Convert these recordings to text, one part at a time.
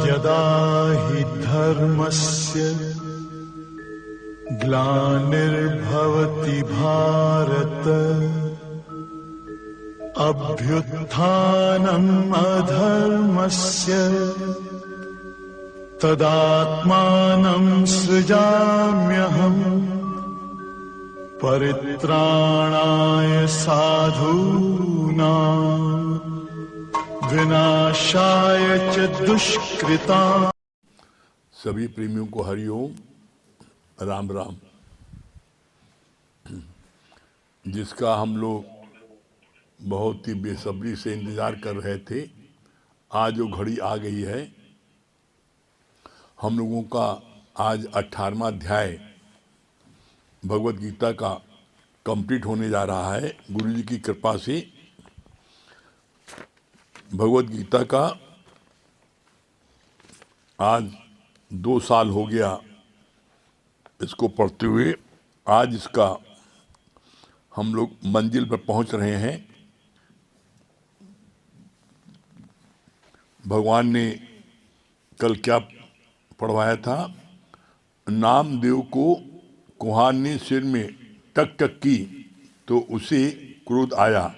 यदा हि धर्मस्य ग्लानिर्भवति भारत अभ्युत्थानम् अधर्मस्य तदात्मानं सृजाम्यहम् परित्राणाय साधूनां विनाशाय च दुष्कृतां। सभी प्रेमियों को हरिओम, राम राम। जिसका हम लोग बहुत ही बेसब्री से इंतजार कर रहे थे, आज वो घड़ी आ गई है। हम लोगों का आज 18वां अध्याय भगवत गीता का कंप्लीट होने जा रहा है। गुरु जी की कृपा से भगवत गीता का आज 2 साल हो गया इसको पढ़ते हुए। आज इसका हम लोग मंजिल पर पहुंच रहे हैं। भगवान ने कल क्या पढ़वाया था? नामदेव को कुम्हार ने सिर में टक टक की तो उसे क्रोध आया,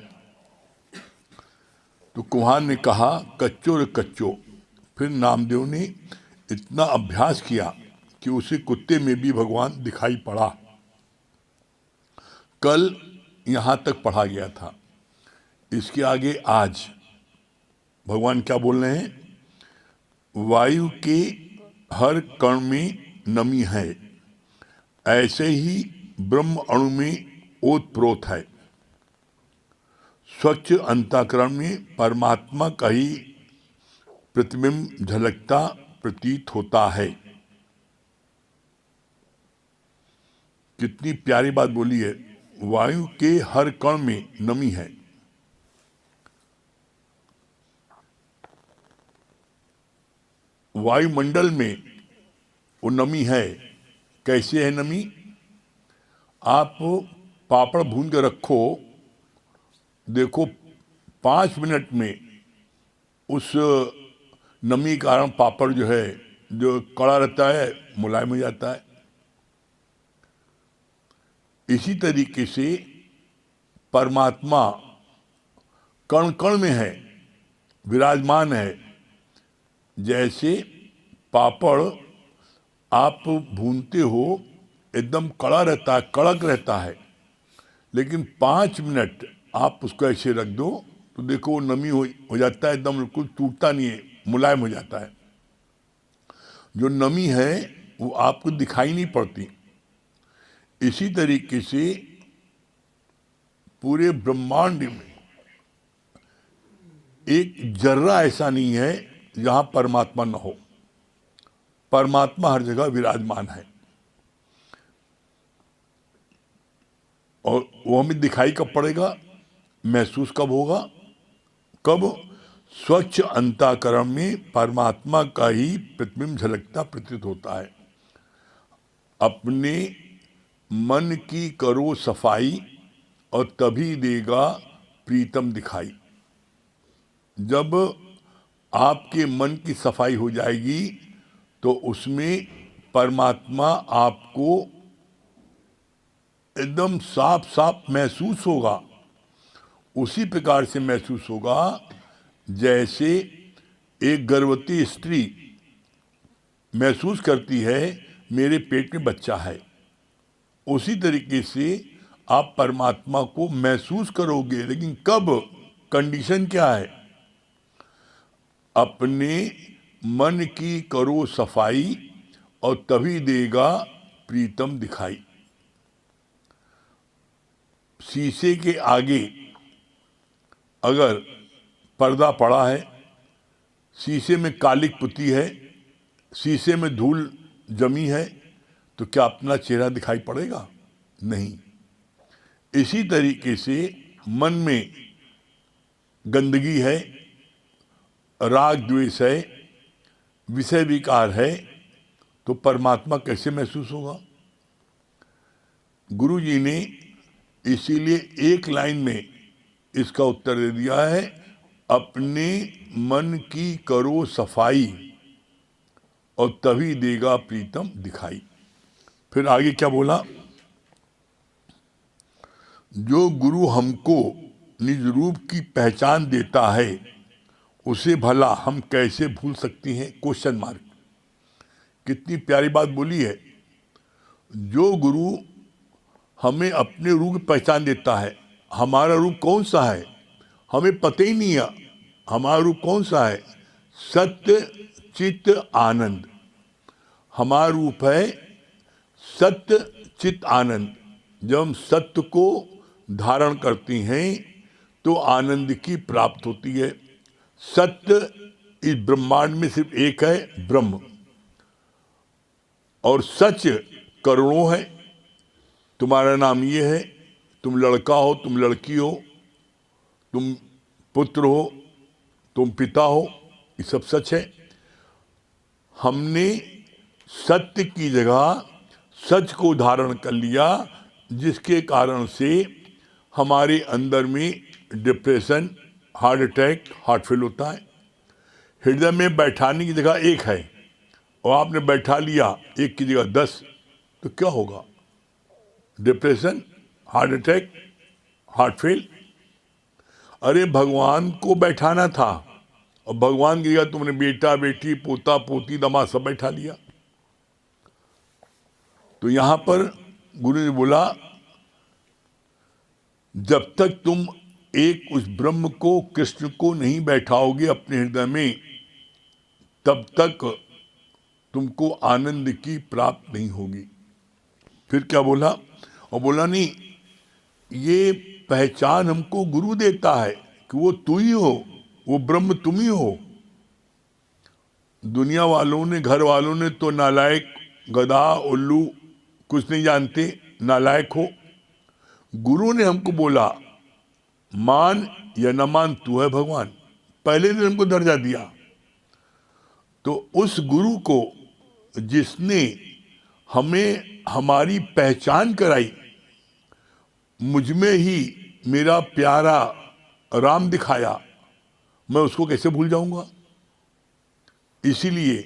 तो कुम्हार ने कहा कच्चो रे कच्चो। फिर नामदेव ने इतना अभ्यास किया कि उसे कुत्ते में भी भगवान दिखाई पड़ा। कल यहाँ तक पढ़ा गया था। इसके आगे आज भगवान क्या बोल रहे हैं? वायु के हर कण में नमी है, ऐसे ही ब्रह्म अणु में ओतप्रोत है। स्वच्छ अंतःकरण में परमात्मा का ही प्रतिबिंब झलकता प्रतीत होता है। कितनी प्यारी बात बोली है। वायु के हर कण में नमी है। वायुमंडल में वो नमी है। कैसे है नमी? आप पापड़ भून के रखो, देखो 5 मिनट में उस नमी के कारण पापड़ जो है, जो कड़ा रहता है, मुलायम हो जाता है। इसी तरीके से परमात्मा कण कण में है, विराजमान है। जैसे पापड़ आप भूनते हो, एकदम कड़ा रहता है, कड़क रहता है, लेकिन 5 मिनट आप उसको ऐसे रख दो तो देखो वो नमी हो जाता है, एकदम बिल्कुल टूटता नहीं है, मुलायम हो जाता है। जो नमी है वो आपको दिखाई नहीं पड़ती। इसी तरीके से पूरे ब्रह्मांड में एक जर्रा ऐसा नहीं है जहां परमात्मा न हो। परमात्मा हर जगह विराजमान है और वो हमें दिखाई कब पड़ेगा, महसूस कब होगा? कब? स्वच्छ अंतःकरण में परमात्मा का ही प्रतिबिंब झलकता प्रतीत होता है। अपने मन की करो सफाई और तभी देगा प्रीतम दिखाई। जब आपके मन की सफाई हो जाएगी तो उसमें परमात्मा आपको एकदम साफ साफ महसूस होगा। उसी प्रकार से महसूस होगा जैसे एक गर्भवती स्त्री महसूस करती है मेरे पेट में बच्चा है। उसी तरीके से आप परमात्मा को महसूस करोगे, लेकिन कब? कंडीशन क्या है? अपने मन की करो सफाई और तभी देगा प्रीतम दिखाई। शीशे के आगे अगर पर्दा पड़ा है, शीशे में कालिक पुती है, शीशे में धूल जमी है, तो क्या अपना चेहरा दिखाई पड़ेगा? नहीं। इसी तरीके से मन में गंदगी है, राग द्वेष है, विषय विकार है, तो परमात्मा कैसे महसूस होगा? गुरु जी ने इसीलिए एक लाइन में इसका उत्तर दे दिया है, अपने मन की करो सफाई और तभी देगा प्रीतम दिखाई। फिर आगे क्या बोला, जो गुरु हमको निज रूप की पहचान देता है उसे भला हम कैसे भूल सकती हैं, क्वेश्चन मार्क। कितनी प्यारी बात बोली है। जो गुरु हमें अपने रूप की पहचान देता है, हमारा रूप कौन सा है हमें पता ही नहीं है। हमारा रूप कौन सा है, सत्य चित्त आनंद। हमारा रूप है सत्य चित्त आनंद। जब हम सत्य को धारण करती हैं तो आनंद की प्राप्ति होती है। सत्य इस ब्रह्मांड में सिर्फ एक है, ब्रह्म, और सच करोड़ों है। तुम्हारा नाम ये है, तुम लड़का हो, तुम लड़की हो, तुम पुत्र हो, तुम पिता हो, ये सब सच है। हमने सत्य की जगह सच को धारण कर लिया, जिसके कारण से हमारे अंदर में depression, heart attack, heart fail होता है। हृदय में बैठाने की जगह एक है और आपने बैठा लिया एक की जगह 10, तो क्या होगा, depression, heart attack, heart fail. अरे भगवान को बैठाना था और भगवान की जगह तुमने बेटा बेटी पोता पोती दामाद सब बैठा लिया। तो यहां पर गुरु ने बोला, जब तक तुम एक उस ब्रह्म को, कृष्ण को नहीं बैठाओगे अपने हृदय में, तब तक तुमको आनंद की प्राप्ति नहीं होगी। फिर क्या बोला, और बोला नहीं, ये पहचान हमको गुरु देता है कि वो तू ही हो, वो ब्रह्म तुम ही हो। दुनिया वालों ने, घर वालों ने तो नालायक, गधा, उल्लू, कुछ नहीं जानते, नालायक हो। गुरु ने हमको बोला, मान या न मान तू है भगवान। पहले दिन हमको दर्जा दिया। तो उस गुरु को, जिसने हमें हमारी पहचान कराई, मुझ में ही मेरा प्यारा राम दिखाया, मैं उसको कैसे भूल जाऊंगा। इसीलिए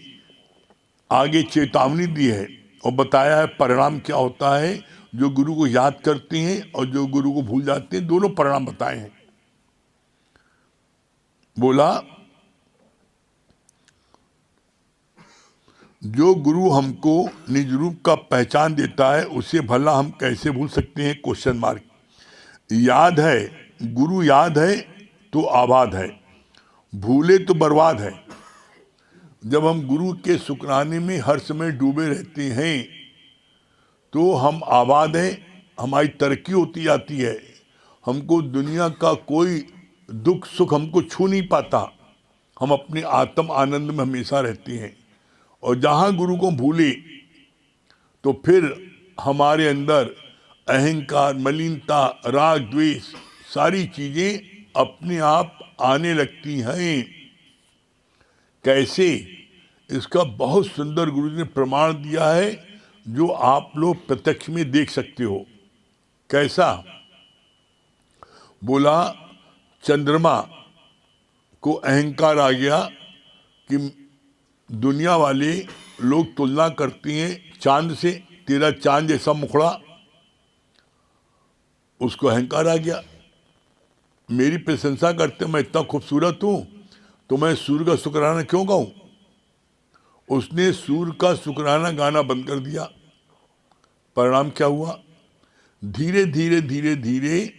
आगे चेतावनी दी है और बताया है परिणाम क्या होता है। जो गुरु को याद करते हैं और जो गुरु को भूल जाते हैं, दोनों परिणाम बताए हैं। बोला, जो गुरु हमको निज रूप का पहचान देता है उसे भला हम कैसे भूल सकते हैं, क्वेश्चन मार्क। याद है, गुरु याद है तो आबाद है, भूले तो बर्बाद है। जब हम गुरु के शुक्राने में हर समय डूबे रहते हैं तो हम आबाद हैं, हमारी तरक्की होती जाती है। हमको दुनिया का कोई दुख सुख हमको छू नहीं पाता। हम अपने आत्म आनंद में हमेशा रहते हैं। और जहाँ गुरु को भूले तो फिर हमारे अंदर अहंकार, मलिनता, राग, द्वेष, सारी चीजें अपने आप आने लगती हैं। कैसे, इसका बहुत सुंदर गुरु जी ने प्रमाण दिया है, जो आप लोग प्रत्यक्ष में देख सकते हो। कैसा, बोला, चंद्रमा को अहंकार आ गया कि दुनिया वाले लोग तुलना करती हैं चांद से, तेरा चांद जैसा मुखड़ा, उसको अहंकार आ गया। मेरी प्रशंसा करते मैं इतना खूबसूरत हूं तो मैं सूर्य का शुक्राना क्यों गाऊं। उसने सूर्य का शुक्राना गाना बंद कर दिया। परिणाम क्या हुआ, धीरे धीरे धीरे धीरे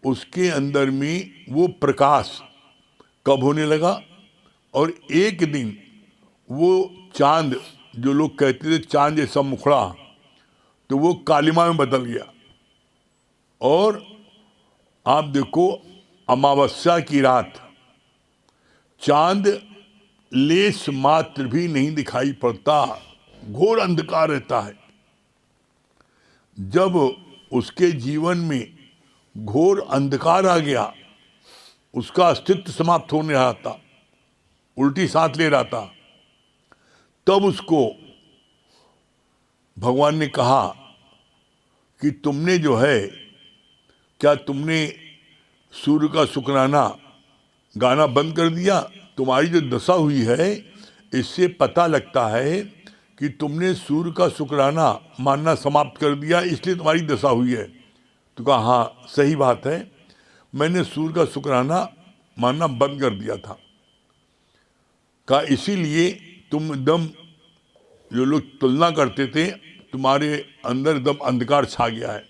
उसके अंदर में वो प्रकाश कब होने लगा, और एक दिन वो चांद, जो लोग कहते थे चांद जैसा मुखड़ा, तो वो कालिमा में बदल गया। और आप देखो, अमावस्या की रात चांद लेस मात्र भी नहीं दिखाई पड़ता, घोर अंधकार रहता है। जब उसके जीवन में घोर अंधकार आ गया, उसका अस्तित्व समाप्त होने रहा था, उल्टी सांस ले रहा था, तब उसको भगवान ने कहा कि तुमने जो है, क्या तुमने सूर्य का शुक्राना गाना बंद कर दिया। तुम्हारी जो दशा हुई है, इससे पता लगता है कि तुमने सूर्य का शुक्राना मानना समाप्त कर दिया, इसलिए तुम्हारी दशा हुई है। तो कहा हाँ सही बात है, मैंने सूर्य का शुक्राना मानना बंद कर दिया था। कहा इसीलिए तुम एकदम, जो लोग तुलना करते थे, तुम्हारे अंदर एकदम अंधकार छा गया है।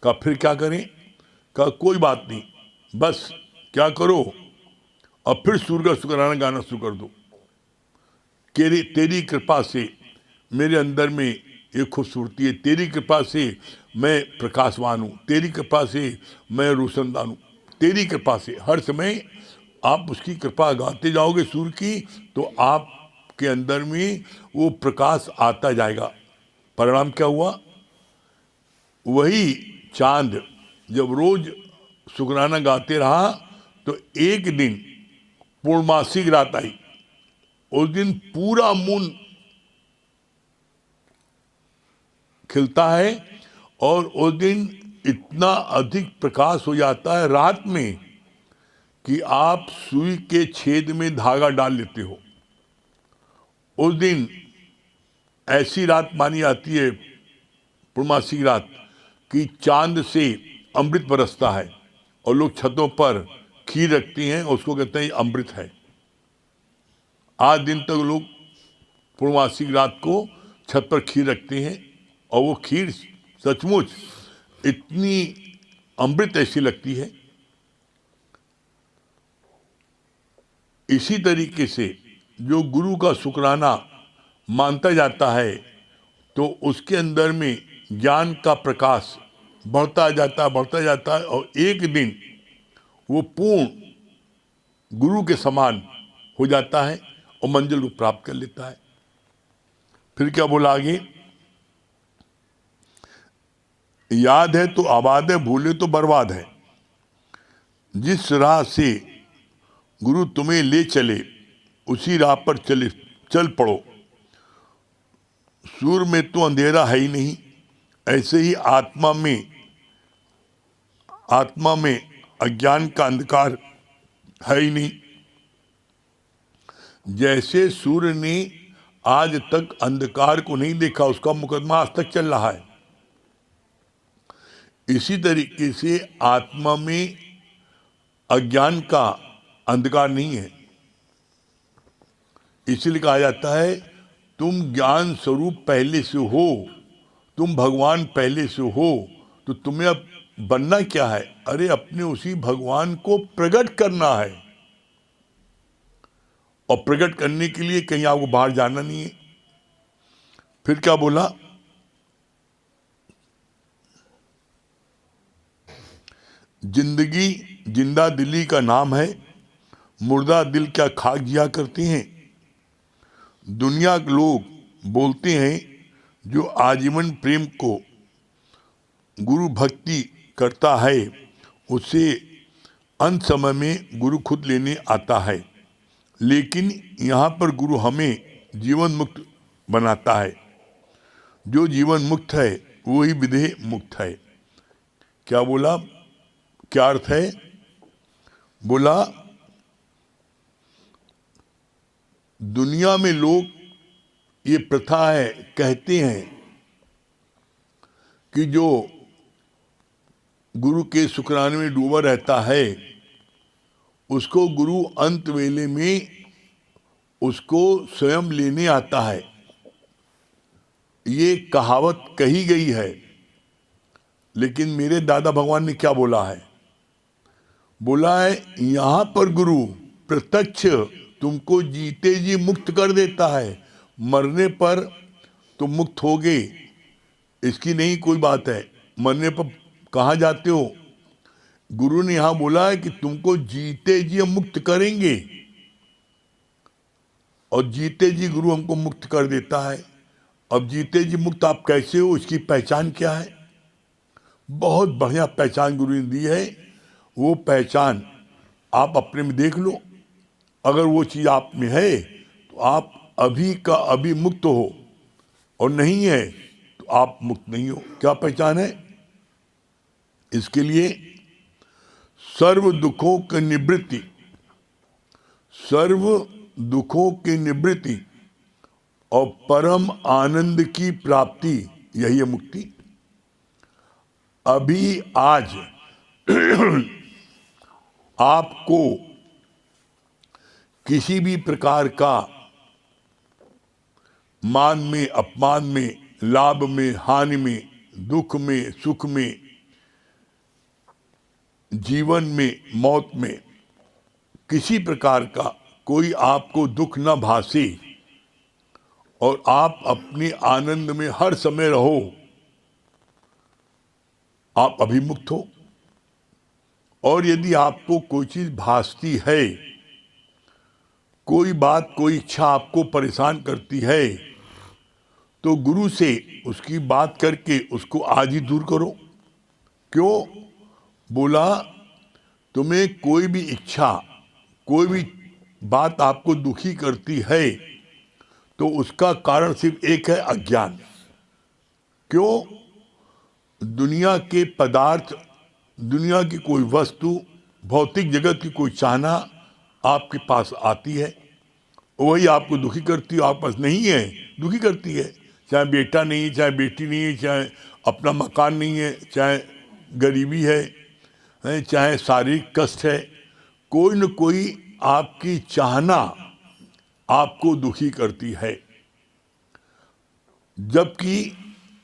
कहा फिर क्या करें? कहा कोई बात नहीं, बस क्या करो, अब फिर सूर्य का शुक्राना गाना शुरू कर दो। तेरी कृपा से मेरे अंदर में एक खूबसूरती है, तेरी कृपा से मैं प्रकाशवान हूँ, तेरी कृपा से मैं रोशनदान हूँ, तेरी कृपा से। हर समय आप उसकी कृपा गाते जाओगे सूर्य की, तो आपके अंदर में वो प्रकाश आता जाएगा। परिणाम क्या हुआ? वही चांद जब रोज शुक्राना गाते रहा तो एक दिन पूर्णमासी की रात आई, उस दिन पूरा मून खिलता है और उस दिन इतना अधिक प्रकाश हो जाता है रात में कि आप सुई के छेद में धागा डाल लेते हो। उस दिन ऐसी रात मानी जाती है, पूर्णमासी की रात, कि चांद से अमृत बरसता है और लोग छतों पर खीर रखती हैं, उसको कहते हैं अमृत है। आज दिन तक लोग पूर्णमासी की रात को छत पर खीर रखते हैं और वो खीर सचमुच इतनी अमृत ऐसी लगती है। इसी तरीके से जो गुरु का शुक्राना मानता जाता है तो उसके अंदर में ज्ञान का प्रकाश बढ़ता जाता है और एक दिन वो पूर्ण गुरु के समान हो जाता है और मंजिल को प्राप्त कर लेता है। फिर क्या बोला आगे? याद है तो आबाद है, भूले तो बर्बाद है। जिस राह से गुरु तुम्हें ले चले उसी राह पर चल पड़ो। सूर्य में तो अंधेरा है ही नहीं, ऐसे ही आत्मा में अज्ञान का अंधकार है ही नहीं। जैसे सूर्य ने आज तक अंधकार को नहीं देखा, उसका मुकदमा आज तक चल रहा है, इसी तरीके से आत्मा में अज्ञान का अंधकार नहीं है। इसलिए कहा जाता है तुम ज्ञान स्वरूप पहले से हो, तुम भगवान पहले से हो, तो तुम्हें अब बनना क्या है? अरे अपने उसी भगवान को प्रकट करना है, और प्रकट करने के लिए कहीं आपको बाहर जाना नहीं है। फिर क्या बोला? जिंदगी जिंदा दिली का नाम है, मुर्दा दिल क्या खाक जिया करते हैं। दुनिया के लोग बोलते हैं जो आजीवन प्रेम को गुरु भक्ति करता है उसे अंत समय में गुरु खुद लेने आता है, लेकिन यहाँ पर गुरु हमें जीवन मुक्त बनाता है। जो जीवन मुक्त है वही विदेह मुक्त है। क्या बोला? क्या अर्थ है? बोला दुनिया में लोग ये प्रथा है, कहते हैं कि जो गुरु के शुक्राने में डूबा रहता है उसको गुरु अंत वेले में उसको स्वयं लेने आता है। ये कहावत कही गई है, लेकिन मेरे दादा भगवान ने क्या बोला है? बोला है यहाँ पर गुरु प्रत्यक्ष तुमको जीते जी मुक्त कर देता है, मरने पर तुम मुक्त होगे, इसकी नहीं कोई बात है। मरने पर कहाँ जाते हो? गुरु ने यहाँ बोला है कि तुमको जीते जी हम मुक्त करेंगे, और जीते जी गुरु हमको मुक्त कर देता है। अब जीते जी मुक्त आप कैसे हो, इसकी पहचान क्या है? बहुत बढ़िया पहचान गुरु ने दी है। वो पहचान आप अपने में देख लो, अगर वो चीज़ आप में है तो आप अभी का अभी मुक्त हो, और नहीं है तो आप मुक्त नहीं हो। क्या पहचान है? इसके लिए सर्व दुखों की निवृत्ति, सर्व दुखों की निवृत्ति और परम आनंद की प्राप्ति, यही है मुक्ति। अभी आज आपको किसी भी प्रकार का मान में, अपमान में, लाभ में, हानि में, दुख में, सुख में, जीवन में, मौत में, किसी प्रकार का कोई आपको दुख न भासे और आप अपने आनंद में हर समय रहो, आप अभिमुक्त हो। और यदि आपको कोई चीज भासती है, कोई बात, कोई इच्छा आपको परेशान करती है, तो गुरु से उसकी बात करके उसको आज ही दूर करो। क्यों? बोला, तुम्हें कोई भी इच्छा, कोई भी बात आपको दुखी करती है तो उसका कारण सिर्फ एक है, अज्ञान। क्यों? दुनिया के पदार्थ, दुनिया की कोई वस्तु, भौतिक जगत की कोई चाहना आपके पास आती है, वही आपको दुखी करती है। आपके पास नहीं है, दुखी करती है। चाहे बेटा नहीं, चाहे बेटी नहीं है, चाहे अपना मकान नहीं है, चाहे गरीबी है, चाहे शारीरिक कष्ट है, कोई न कोई आपकी चाहना आपको दुखी करती है। जबकि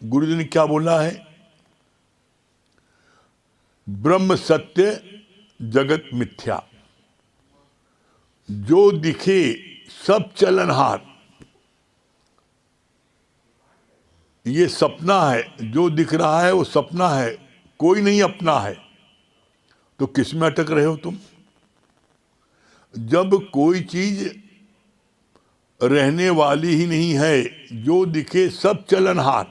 गुरुजी ने क्या बोला है? ब्रह्म सत्य, जगत मिथ्या। जो दिखे सब चलनहार, ये सपना है। जो दिख रहा है वो सपना है, कोई नहीं अपना है। तो किस में अटक रहे हो तुम? जब कोई चीज रहने वाली ही नहीं है, जो दिखे सब चलनहार,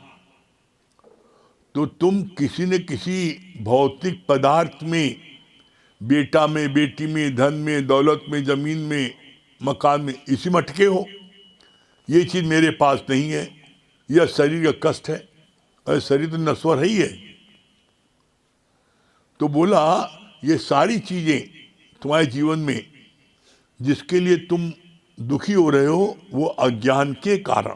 तो तुम किसी न किसी भौतिक पदार्थ में, बेटा में, बेटी में, धन में, दौलत में, जमीन में, मकान में, इसी में अटके हो। ये चीज मेरे पास नहीं है, यह शरीर का कष्ट है। अरे शरीर तो नश्वर है ही है। तो बोला, ये सारी चीजें तुम्हारे जीवन में जिसके लिए तुम दुखी हो रहे हो, वो अज्ञान के कारण।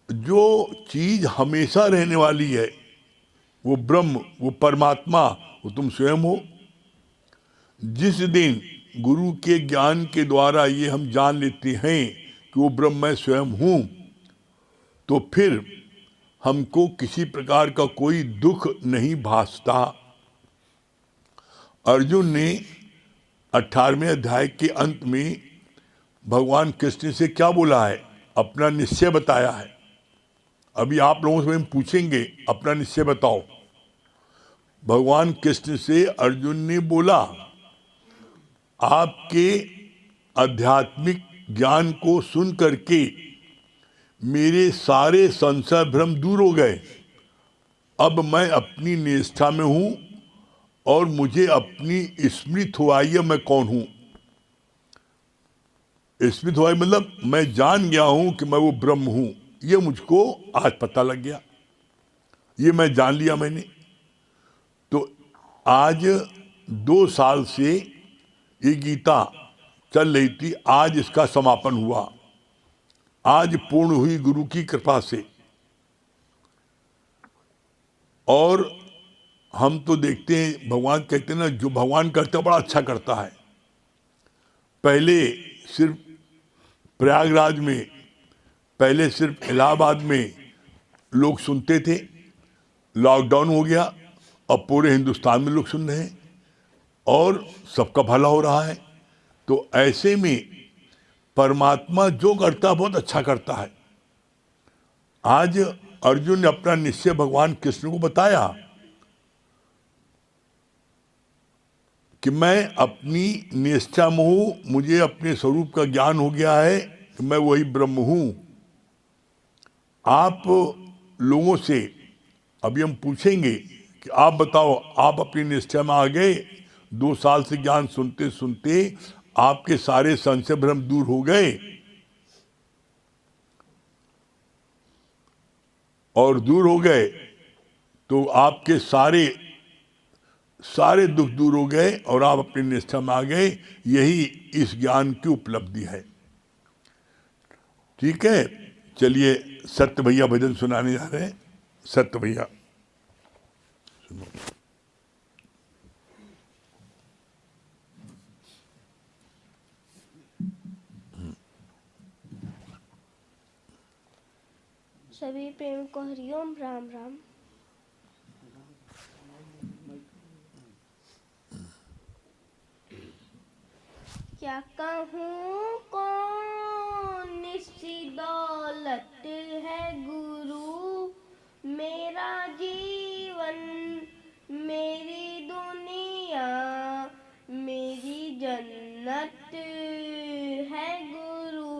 जो चीज हमेशा रहने वाली है, वो ब्रह्म, वो परमात्मा, वो तुम स्वयं हो। जिस दिन गुरु के ज्ञान के द्वारा ये हम जान लेते हैं कि वो ब्रह्म मैं स्वयं हूं, तो फिर हमको किसी प्रकार का कोई दुख नहीं भासता। अर्जुन ने 18वें अध्याय के अंत में भगवान कृष्ण से क्या बोला है? अपना निश्चय बताया है। अभी आप लोगों से हम पूछेंगे, अपना निश्चय बताओ। भगवान कृष्ण से अर्जुन ने बोला, आपके आध्यात्मिक ज्ञान को सुन करके मेरे सारे संशय भ्रम दूर हो गए। अब मैं अपनी निष्ठा में हूं और मुझे अपनी स्मृति हुआ है मैं कौन हूं। स्मृति हुआ मतलब मैं जान गया हूं कि मैं वो ब्रह्म हूं। ये मुझको आज पता लग गया, ये मैं जान लिया मैंने। तो आज 2 साल से ये गीता चल रही थी, आज इसका समापन हुआ, आज पूर्ण हुई गुरु की कृपा से। और हम तो देखते हैं, भगवान कहते हैं ना, जो भगवान करता है बड़ा अच्छा करता है। पहले सिर्फ प्रयागराज में, पहले सिर्फ इलाहाबाद में लोग सुनते थे, लॉकडाउन हो गया, अब पूरे हिंदुस्तान में लोग सुन रहे हैं और सबका भला हो रहा है। तो ऐसे में परमात्मा जो करता है बहुत अच्छा करता है। आज अर्जुन ने अपना निश्चय भगवान कृष्ण को बताया कि मैं अपनी निष्ठा में हूं, मुझे अपने स्वरूप का ज्ञान हो गया है कि मैं वही ब्रह्म हूं। आप लोगों से अभी हम पूछेंगे कि आप बताओ, आप अपनी निष्ठा में आ गए? 2 साल से ज्ञान सुनते सुनते आपके सारे संशय भ्रम दूर हो गए? और दूर हो गए तो आपके सारे सारे दुख दूर हो गए और आप अपनी निष्ठा में आ गए। यही इस ज्ञान की उपलब्धि है। ठीक है, चलिए सत्य भैया भजन सुनाने जा रहे हैं। सत्य भैया सुनो। सभी प्रेम को हरिओम राम राम। क्या कहूँ कौन सी दौलत है गुरु, मेरा जीवन मेरी दुनिया मेरी जन्नत है गुरु।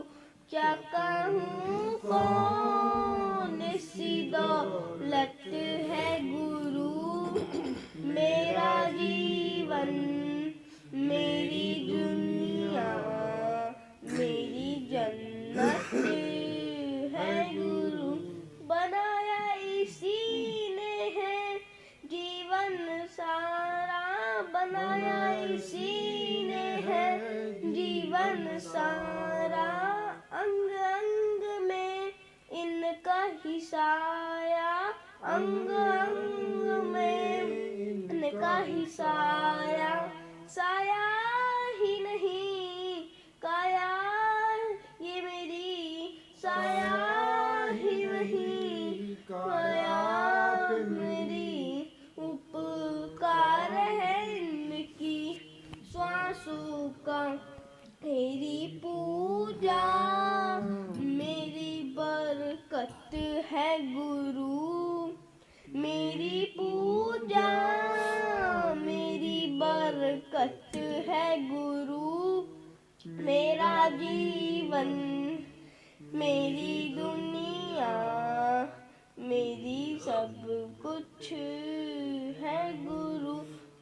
क्या कहूँ कौन सी दौलत है गुरु, मेरा जीवन मेरी दुनिया मेरी जन्नत है गुरु। बनाया इसी ने है जीवन सारा, बनाया इसी ने है जीवन सारा। अंग अंग में इनका ही साया, अंग अंग में इनका ही साया। साया ही नहीं काया ये मेरी, साया ही नहीं काया मेरी। उपकार है इनकी श्वासों का तेरी पूजा, मेरी बरकत है गुरु मेरी पूजा मेरी बरकत है गुरु। मेरा जीवन मेरी दुनिया मेरी सब कुछ है गुरु।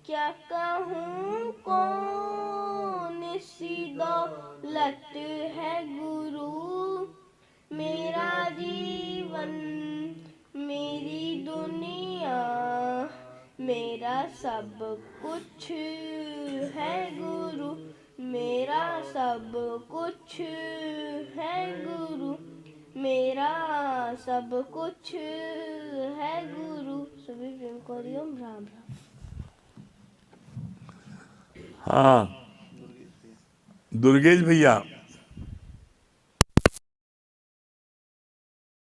क्या कहूँ कौन सी दौलत है गुरु, मेरा जीवन मेरी दुनिया मेरा सब कुछ है गुरु। मेरा सब कुछ है गुरु, मेरा सब कुछ है गुरु। सभी प्रेम को हरिओम राम राम। हाँ दुर्गेश भैया